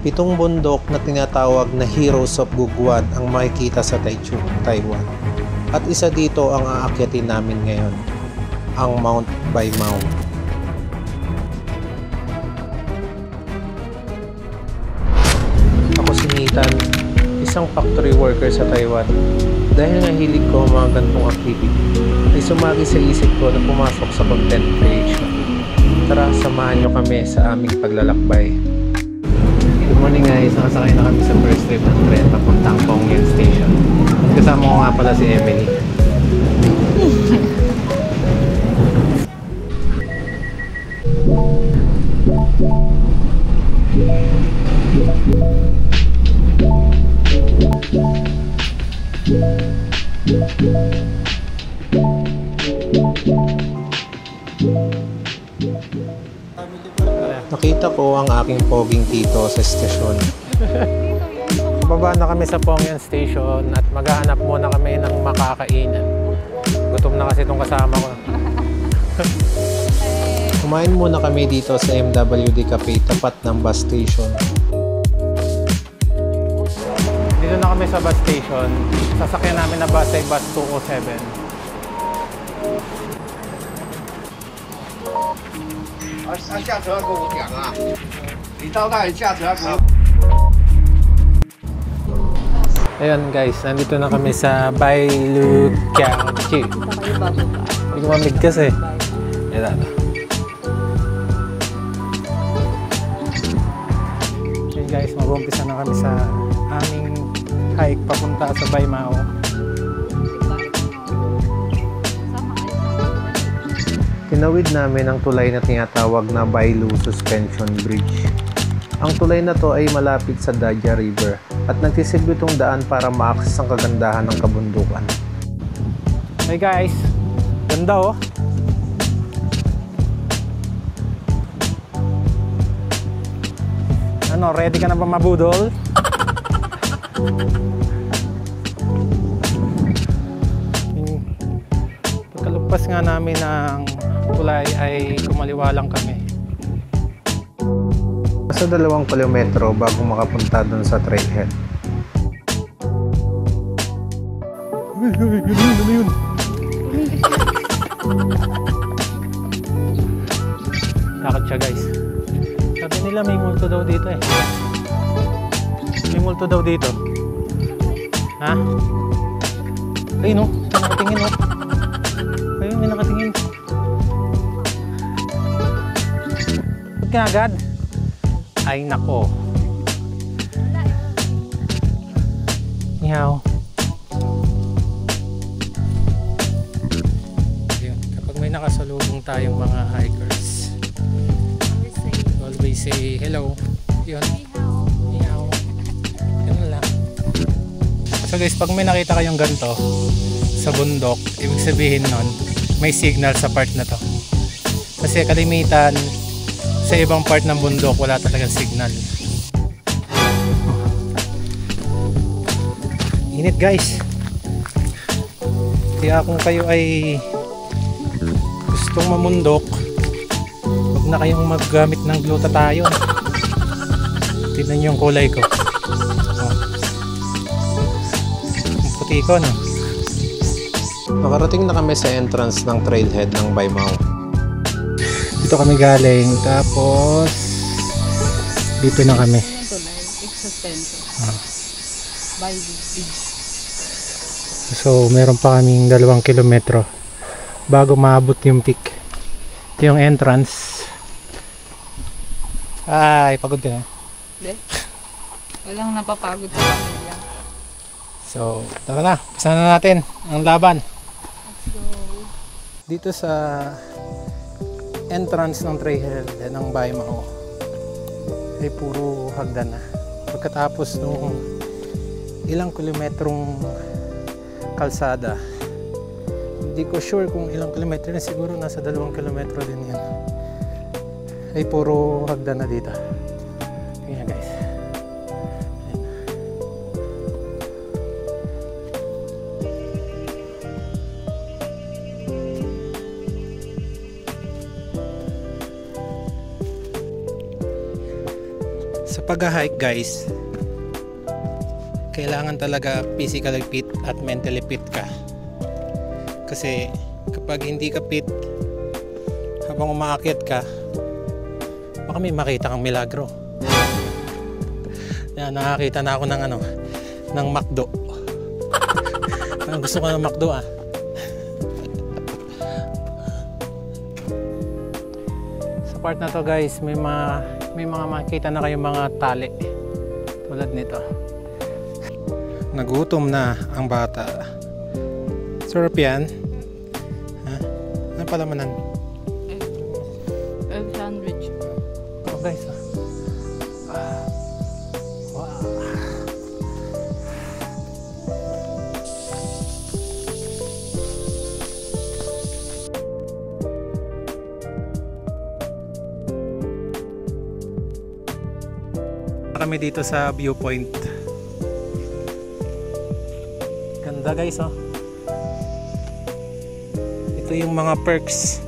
Pitong bundok na tinatawag na Heroes of Guguan ang makikita sa Taichung, Taiwan. At isa dito ang aakyatin namin ngayon, ang Mount Baimao. Ako si Nathan, isang factory worker sa Taiwan. Dahil nga hilig ko ang mga ganitong activity, ay sumagi sa isip ko na pumasok sa content creation. Tara, samahan nyo kami sa aming paglalakbay. Good morning guys, nakasakay na kami sa first trip ng tren papuntang Pongyang Station. Kasama ko nga pala si Emily. Nakita ko ang aking poging tito sa estasyon. Baba na kami sa Pongyang Station at maghahanap muna kami ng makakainan. Gutom na kasi itong kasama ko. Kumain muna kami dito sa MWD Cafe tapat ng bus station. Dito na kami sa bus station. Sasakyan namin na bus ay bus 207. Ayan guys, nandito na kami sa Bailukyangchi. Hindi ko mamigkas eh. Ayan na. Okay guys, mag-umpisa na kami sa aming hike papunta sa Baimao. Tinawid namin ang tulay na tinatawag na Bailu Suspension Bridge. Ang tulay na to ay malapit sa Daja River at nagsisilbi itong daan para ma-access ang kagandahan ng kabundukan. Hey guys, ganda oh! Ano, ready ka na ba mabudol? Pagkalagpas nga namin ng tulay ay kumaliwa lang kami. Nasa 2 kilometro bago makapunta dun sa trailhead. Ano yun? Takot siya guys. Sabi nila may multo daw dito eh. May multo daw dito. Ha? Ayun no, nakatingin no. Ayun, may nakatingin. Ba't ka agad? Ay nako. Nihaw. Ayun, kapag may nakasalubong tayong mga hikers, always say hello. Yun. Nihaw. Ganun lang. So guys, pag may nakita kayong ganito sa bundok, ibig sabihin nun may signal sa part na to. Kasi kalimitan sa ibang part ng bundok wala talagang signal. Init guys. Kaya kung kayo ay gustong mamundok, huwag na kayong maggamit ng glutathione. Tignan nyo yung kulay ko. Ang puti ko no. Nakarating na kami sa entrance ng trailhead ng Baimao. Dito kami galing, tapos dito na kami. So meron pa kaming 2 kilometro bago maabot yung peak. Ito yung entrance. Ay, pagod ka na? Hindi. Walang napapagod sa pamilya. So tara na, umpisa na natin ang laban. Let's go. Dito sa entrance ng trailhead ng Baimao ay puro hagdan na. Pagkatapos nung ilang kilometrong kalsada, hindi ko sure kung ilang kilometro na, siguro nasa 2 kilometro din yan, ay puro hagdan na dito. Ayan guys. Sa Sa pag-hike guys, kailangan talaga physically fit at mentally fit ka. Kasi kapag hindi ka fit, habang umaakyat ka, baka may makita kang milagro. Yan, nakakita na ako ng ng McDo. Gusto ko ng McDo ah. Sa part na to guys, may mga makikita na kayong mga tali tulad nito. Nagutom na ang bata. Sarap yan. Ha? Ano palamanan? Egg sandwich. Oh guys wow. Kami dito sa viewpoint. Ganda guys oh. Ito yung mga perks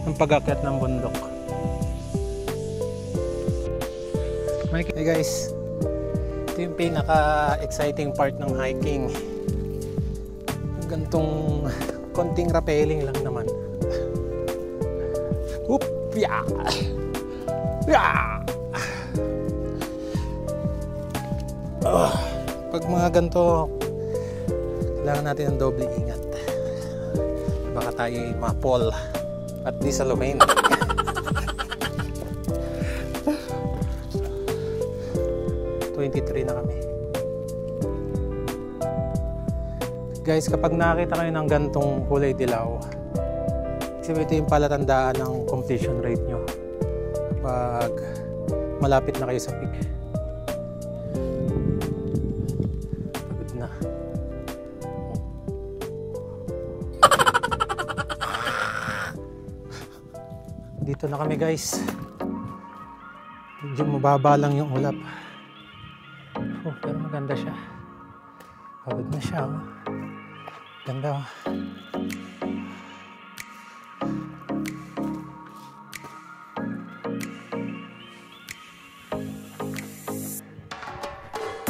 ng pag-akyat ng bundok. Hey guys, ito yung pinaka-exciting part ng hiking. Yung gantong konting rappelling lang naman. Whoop! Yeah! Yeah! Pag mga ganito, kailangan natin ng doble ingat. Baka tayo ma-fall at di sa lumain. Na kami. Guys, kapag nakita kayo ng gantong kulay dilaw, kasi ito yung palatandaan ng completion rate nyo kapag malapit na kayo sa peak. Pagod na. Dito na kami guys. Medyo mababa lang yung ulap. Oh, pero maganda siya. Pagod na siya. Oh. Ganda. Oh.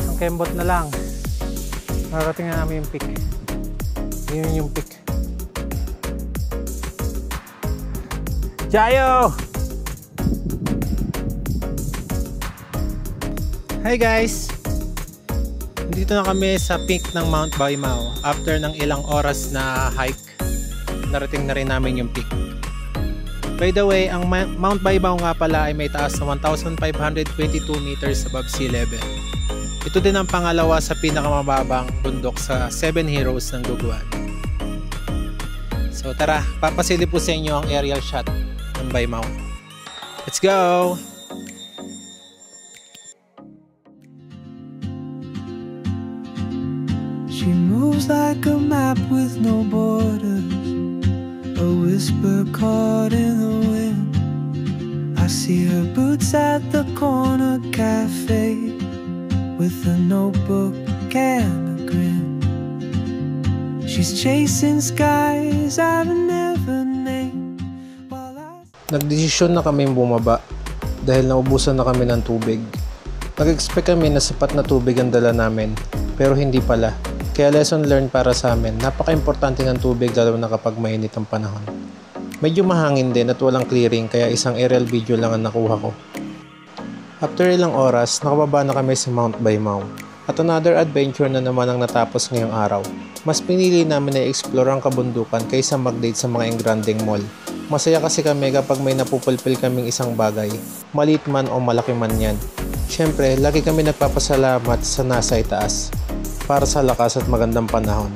Ang kembot na lang. Narating na namin yung peak. Yun yung peak. Jayo! Hi guys! Dito na kami sa peak ng Mount Baimao. After ng ilang oras na hike, narating na rin namin yung peak. By the way, ang Mount Baimao nga pala ay may taas na 1,522 meters above sea level. Ito din ang pangalawa sa pinakamababang bundok sa 7 Heroes ng Guguan. So tara, papasilip po sa inyo ang aerial shot ng Baimao. Let's go! She moves like a map with no borders, a whisper caught in the wind. I see her boots at the corner cafe with a notebook and a grin. She's chasing skies I've never named. Nagdesisyon na kami bumaba dahil naubusan na kami ng tubig. Nag-expect kami na sapat na tubig ang dala namin, pero hindi pala. Kaya lesson learned para sa amin, napaka-importante ng tubig lalo na kapag mainit ang panahon. Medyo mahangin din at walang clearing kaya isang aerial video lang ang nakuha ko. After ilang oras, nakababa na kami sa Mount Baimao. At another adventure na naman ang natapos ngayong araw. Mas pinili namin na i-explore ang kabundukan kaysa mag-date sa mga engrandeng mall. Masaya kasi kami kapag may napupulpil kaming isang bagay, maliit man o malaki man yan. Siyempre, lagi kami nagpapasalamat sa nasa itaas para sa lakas at magandang panahon.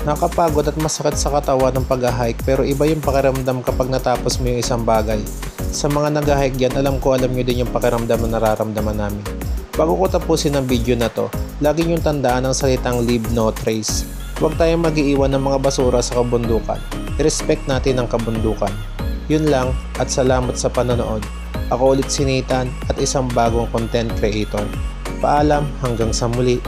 Nakakapagod at masakit sa katawan ng pag-hike pero iba yung pakiramdam kapag natapos mo yung isang bagay. Sa mga nag-hike dyan, alam nyo din yung pakiramdam na nararamdaman namin. Bago ko tapusin ang video na to, lagi nyong tandaan ang salitang leave no trace. Huwag tayong mag-iiwan ng mga basura sa kabundukan. I-respect natin ang kabundukan. Yun lang at salamat sa panonood. Ako ulit si Nathan at isang bagong content creator. Paalam hanggang sa muli.